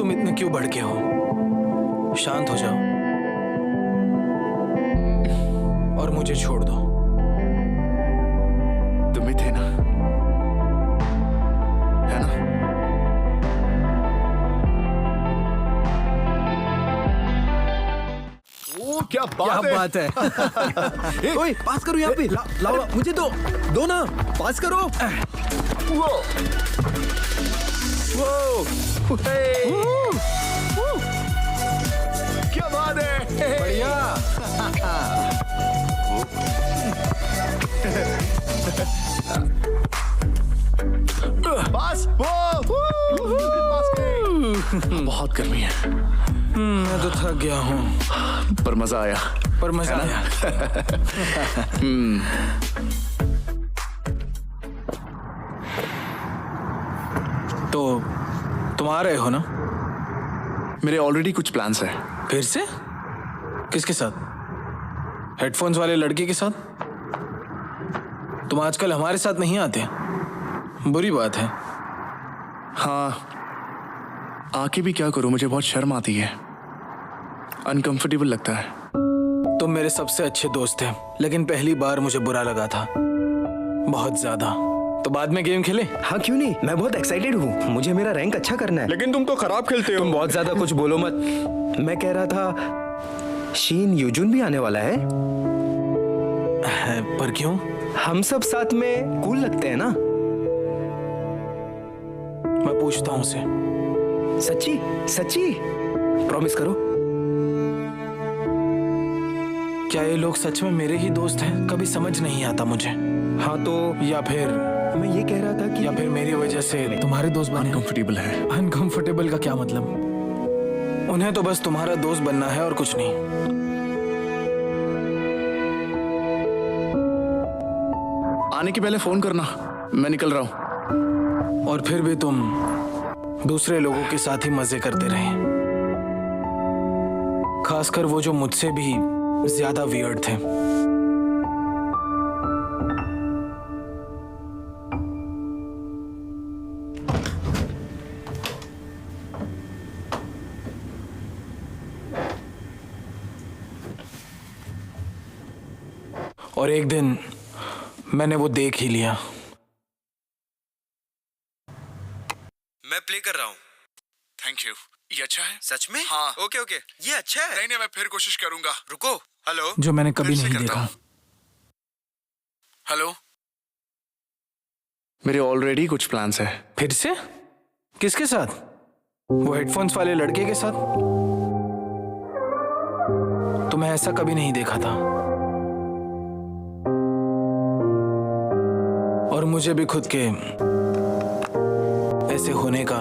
तुम इतने क्यों भड़के हो? शांत हो जाओ और मुझे छोड़ दो। तुम ही थे ना, है ना? ओ क्या बात है। ओए पास करो यहाँ पे। लाओ मुझे दो ना, पास करो। वो क्या बात है। बढ़िया। पास बहुत गर्मी है। मैं तो थक गया हूँ, पर मजा आया। तो तुम आ रहे हो ना? मेरे ऑलरेडी कुछ प्लान्स हैं। फिर से? किसके साथ? हेडफोन्स वाले लड़के के साथ? तुम आजकल हमारे साथ नहीं आते, बुरी बात है। हाँ, आके भी क्या करूं, मुझे बहुत शर्म आती है, अनकंफर्टेबल लगता है। तुम मेरे सबसे अच्छे दोस्त थे, लेकिन पहली बार मुझे बुरा लगा था, बहुत ज्यादा। तो बाद में गेम खेले? हाँ क्यों नहीं, मैं बहुत एक्साइटेड हूँ, मुझे मेरा रैंक अच्छा करना है। लेकिन तुम तो खराब खेलते हो। तुम बहुत ज्यादा कुछ बोलो मत। मैं कह रहा था शीन यूजुन भी आने वाला है। पर क्यों? हम सब साथ में कूल लगते हैं ना। मैं पूछता हूँ उसे। सच्ची सच्ची प्रॉमिस करो। क्या ये लोग सच में मेरे ही दोस्त हैं? कभी समझ नहीं आता मुझे। हाँ तो या फिर मैं ये कह रहा था कि या फिर मेरी वजह से तुम्हारे दोस्त बने। अनकंफर्टेबल है। अनकंफर्टेबल का क्या मतलब? उन्हें तो बस तुम्हारा दोस्त बनना है और कुछ नहीं। आने के पहले फोन करना, मैं निकल रहा हूँ। और फिर भी तुम दूसरे लोगों के साथ ही मजे करते रहे, खासकर वो जो मुझसे भी ज्यादा वियर्ड थे। और एक दिन मैंने वो देख ही लिया। मैं प्ले कर रहा हूँ। Thank you. ये अच्छा है। सच में? हाँ। ओके ओके, ये अच्छा है। नहीं, मैं फिर कोशिश करूंगा। रुको। हेलो। जो मैंने कभी फिर से नहीं करता देखा। हूँ। हेलो। मेरे ऑलरेडी कुछ प्लान्स हैं। फिर से? किसके साथ? वो हेडफोन्स वाले लड़के के साथ? तुम्हें ऐसा कभी नहीं देखा था, और मुझे भी खुद के ऐसे होने का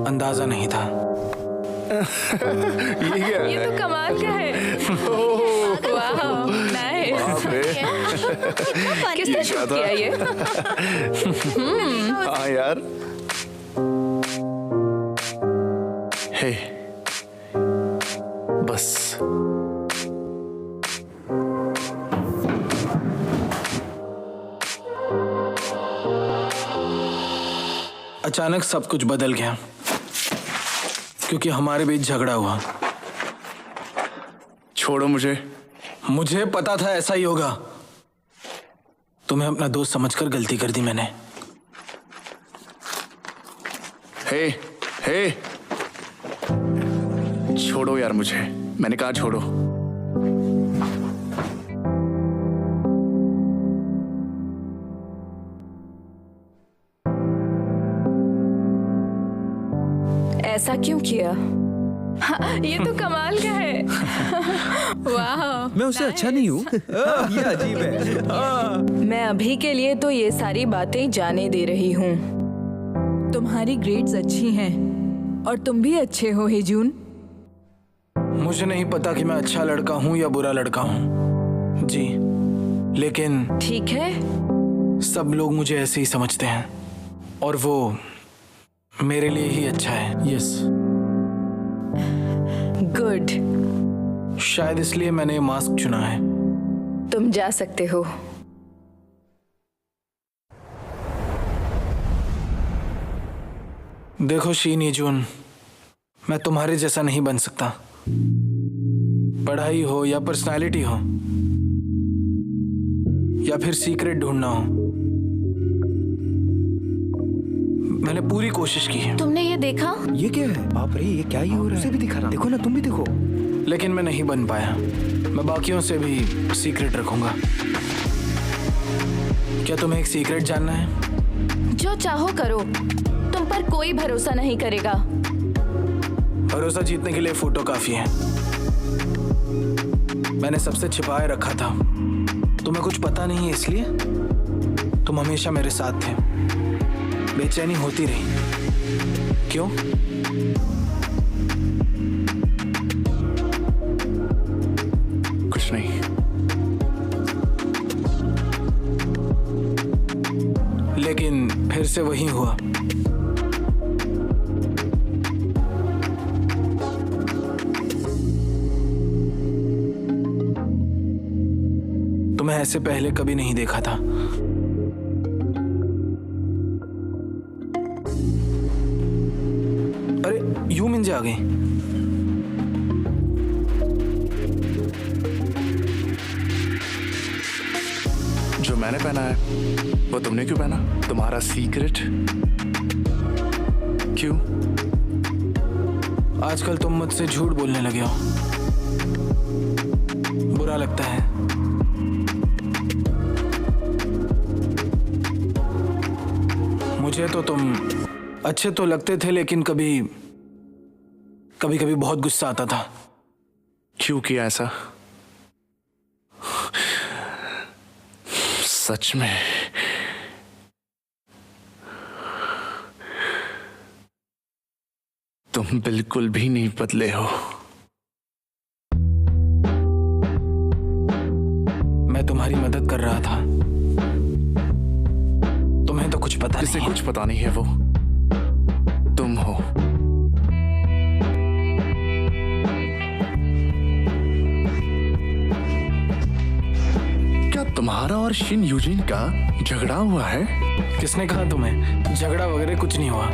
अंदाजा नहीं था। ये तो कमाल का है। वाह, नाइस। किसने शूट किया ये? हाँ यार। हे, बस अचानक सब कुछ बदल गया, क्योंकि हमारे बीच झगड़ा हुआ। छोड़ो मुझे। मुझे पता था ऐसा ही होगा। तुम्हें अपना दोस्त समझकर गलती कर दी मैंने। हे, हे, छोड़ो यार मुझे, मैंने कहा छोड़ो। ऐसा क्यों किया? हाँ, ये तो कमाल का है। वाह, मैं उससे अच्छा नहीं हूँ। ये अजीब है। मैं अभी के लिए तो ये सारी बातें जाने दे रही हूँ। तुम्हारी ग्रेड्स अच्छी हैं और तुम भी अच्छे हो हिजून। मुझे नहीं पता कि मैं अच्छा लड़का हूँ या बुरा लड़का हूँ जी, लेकिन ठीक है, सब लोग मुझे ऐसे ही समझते हैं, और वो मेरे लिए ही अच्छा है। Yes, good. शायद इसलिए मैंने ये मास्क चुना है। तुम जा सकते हो। देखो शीन यजून, मैं तुम्हारे जैसा नहीं बन सकता। पढ़ाई हो या पर्सनालिटी हो या फिर सीक्रेट ढूंढना हो, मैंने पूरी कोशिश की है। तुमने ये देखा? ये क्या है? बाप रे, ये क्या ही हो रहा है? उसे भी दिखा रहा। देखो ना, तुम भी देखो। लेकिन मैं नहीं बन पाया। मैं बाकियों से भी सीक्रेट रखूंगा। क्या तुम्हें एक सीक्रेट जानना है? जो चाहो करो, तुम पर कोई भरोसा नहीं करेगा। भरोसा जीतने के लिए फोटो काफी है। मैंने सबसे छिपाए रखा था। तुम्हें कुछ पता नहीं है इसलिए तुम हमेशा मेरे साथ थे। बेचैनी होती रही। क्यों? कुछ नहीं। लेकिन फिर से वही हुआ। तुम्हें ऐसे पहले कभी नहीं देखा था। अरे यू मिंजे आ गई। जो मैंने पहना है वो तुमने क्यों पहना? तुम्हारा सीक्रेट क्यों? आजकल तुम मुझसे झूठ बोलने लगे हो। बुरा लगता है। मुझे तो तुम अच्छे तो लगते थे, लेकिन कभी कभी बहुत गुस्सा आता था। क्यों किया ऐसा? सच में तुम बिल्कुल भी नहीं बदले हो। मैं तुम्हारी मदद कर रहा था। तुम्हें तो कुछ पता जिसे नहीं है। कुछ पता नहीं है वो तुम हो। क्या तुम्हारा और शिन यूजिन का झगड़ा हुआ है? किसने कहा तुम्हें? झगड़ा वगैरह कुछ नहीं हुआ।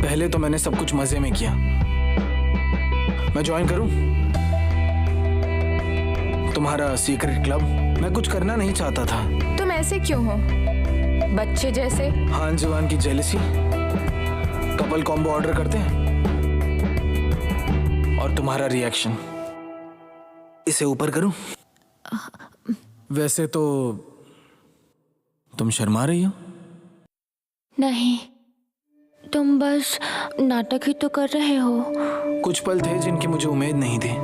पहले तो मैंने सब कुछ मजे में किया। मैं ज्वाइन करूं तुम्हारा सीक्रेट क्लब? मैं कुछ करना नहीं चाहता था। तुम ऐसे क्यों हो? बच्चे जैसे। हान जवान की जेलसी। कपल कॉम्बो ऑर्डर करते हैं और तुम्हारा रिएक्शन। इसे ऊपर करूं? वैसे तो तुम शर्मा रही हो। नहीं, तुम बस नाटक ही तो कर रहे हो। कुछ पल थे जिनकी मुझे उम्मीद नहीं थी।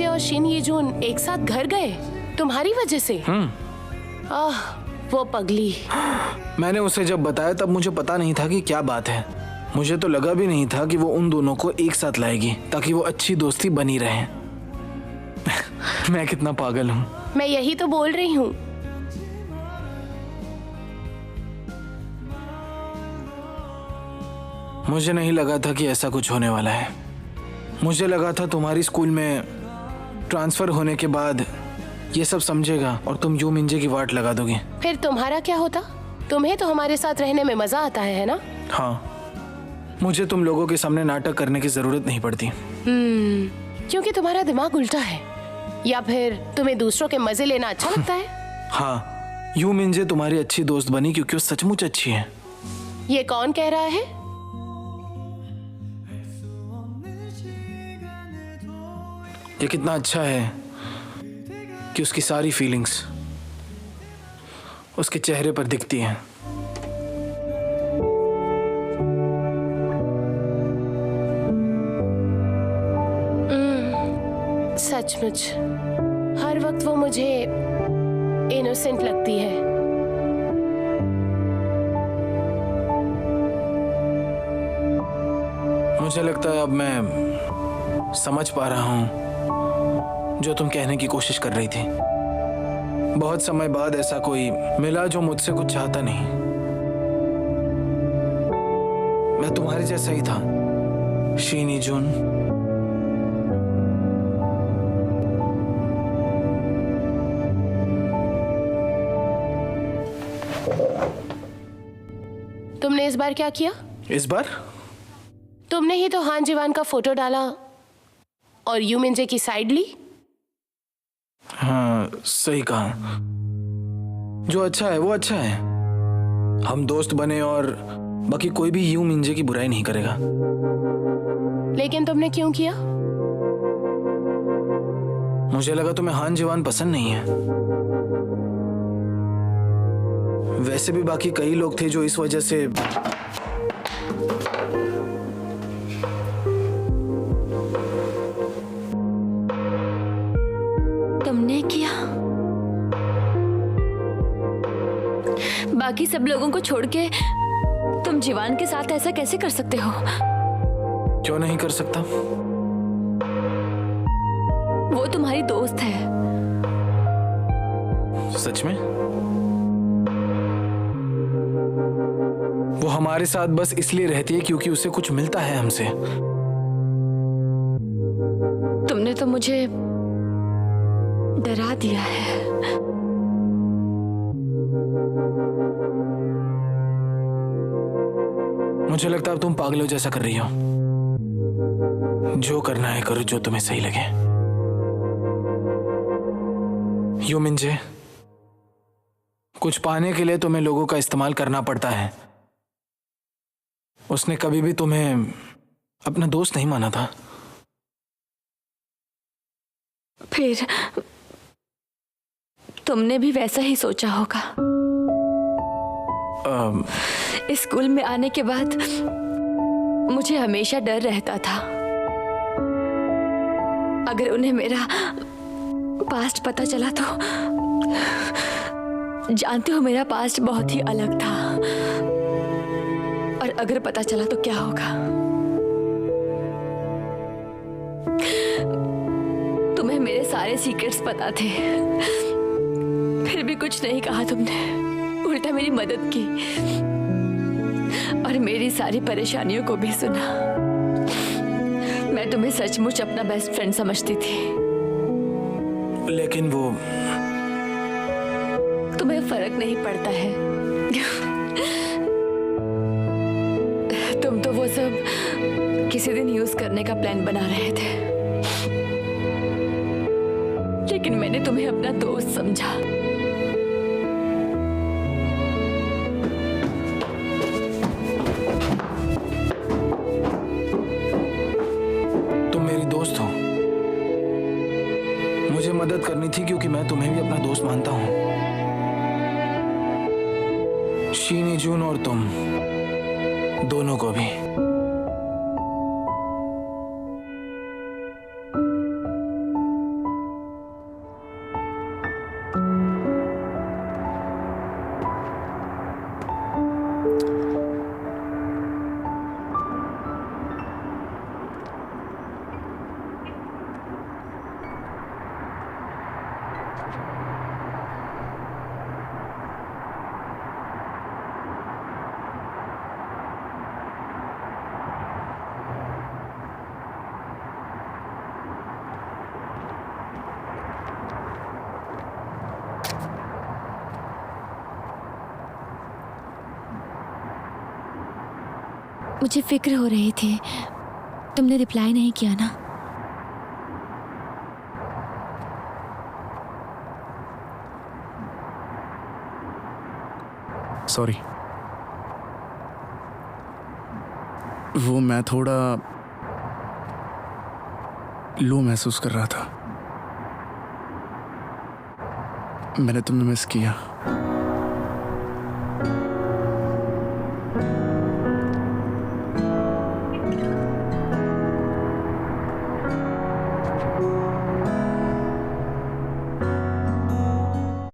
और शिन यजून एक साथ घर गए तुम्हारी वजह से? आह, वो पगली। मैंने उसे जब बताया तब मुझे पता नहीं था कि क्या बात है। मुझे तो लगा भी नहीं था कि वो उन दोनों को एक साथ लाएगी ताकि वो अच्छी दोस्ती बनी रहे। मैं कितना पागल हूँ। मैं यही तो बोल रही हूँ। मुझे नहीं लगा था कि ऐसा कुछ होने वाला है। मुझे लगा था तुम्हारी स्कूल में ट्रांसफर होने के बाद ये सब समझेगा और तुम यू मिंजे की वाट लगा दोगे। फिर तुम्हारा क्या होता? तुम्हें तो हमारे साथ रहने में मजा आता है ना? हाँ, मुझे तुम लोगों के सामने नाटक करने की जरूरत नहीं पड़ती। क्योंकि तुम्हारा दिमाग उल्टा है, या फिर तुम्हें दूसरों के मजे लेना अच्छा लगता है? हाँ, यू मिंजे तुम्हारी अच्छी दोस्त बनी क्योंकि वो सचमुच अच्छी है। ये कौन कह रहा है? ये कितना अच्छा है कि उसकी सारी फीलिंग्स उसके चेहरे पर दिखती हैं। सचमुच हर वक्त वो मुझे इनोसेंट लगती है। मुझे लगता है अब मैं समझ पा रहा हूँ जो तुम कहने की कोशिश कर रही थी। बहुत समय बाद ऐसा कोई मिला जो मुझसे कुछ चाहता नहीं। मैं तुम्हारे जैसा ही था, शीन यीजून। तुमने इस बार क्या किया? इस बार तुमने ही तो हान जीवान का फोटो डाला और यू मिंजे की साइड ली। हाँ, सही कहा। जो अच्छा है वो अच्छा है। हम दोस्त बने और बाकी कोई भी यू मिंजे की बुराई नहीं करेगा। लेकिन तुमने क्यों किया? मुझे लगा तुम्हें हान जीवान पसंद नहीं है। वैसे भी बाकी कई लोग थे जो इस वजह से तुमने किया? बाकी सब लोगों को छोड़ के तुम जीवान के साथ ऐसा कैसे कर सकते हो? क्यों नहीं कर सकता? वो तुम्हारी दोस्त है। सच में? वो हमारे साथ बस इसलिए रहती है क्योंकि उसे कुछ मिलता है हमसे। तुमने तो मुझे डरा दिया है। मुझे लगता है अब तुम पागलों जैसा कर रही हो। जो करना है करो, जो तुम्हें सही लगे। यू मिंजे, कुछ पाने के लिए तुम्हें लोगों का इस्तेमाल करना पड़ता है। उसने कभी भी तुम्हें अपना दोस्त नहीं माना था। फिर तुमने भी वैसा ही सोचा होगा। इस स्कूल में आने के बाद मुझे हमेशा डर रहता था, अगर उन्हें मेरा पास्ट पता चला तो। जानते हो, मेरा पास्ट बहुत ही अलग था, और अगर पता चला तो क्या होगा। तुम्हें मेरे सारे सीक्रेट्स पता थे, फिर भी कुछ नहीं कहा तुमने। उल्टा मेरी मदद की और मेरी सारी परेशानियों को भी सुना। मैं तुम्हें सचमुच अपना बेस्ट फ्रेंड समझती थी। लेकिन वो तुम्हें फर्क नहीं पड़ता है। तुम तो वो सब किसी दिन यूज करने का प्लान बना रहे थे, लेकिन मैंने तुम्हें अपना दोस्त समझा। तुम मेरी दोस्त हो। मुझे मदद करनी थी क्योंकि मैं तुम्हें भी अपना दोस्त मानता हूं। शीन यीजून और तुम दोनों को भी। मुझे फिक्र हो रही थी, तुमने रिप्लाई नहीं किया ना। सॉरी। वो मैं थोड़ा लो महसूस कर रहा था। मैंने तुम्हें मिस किया।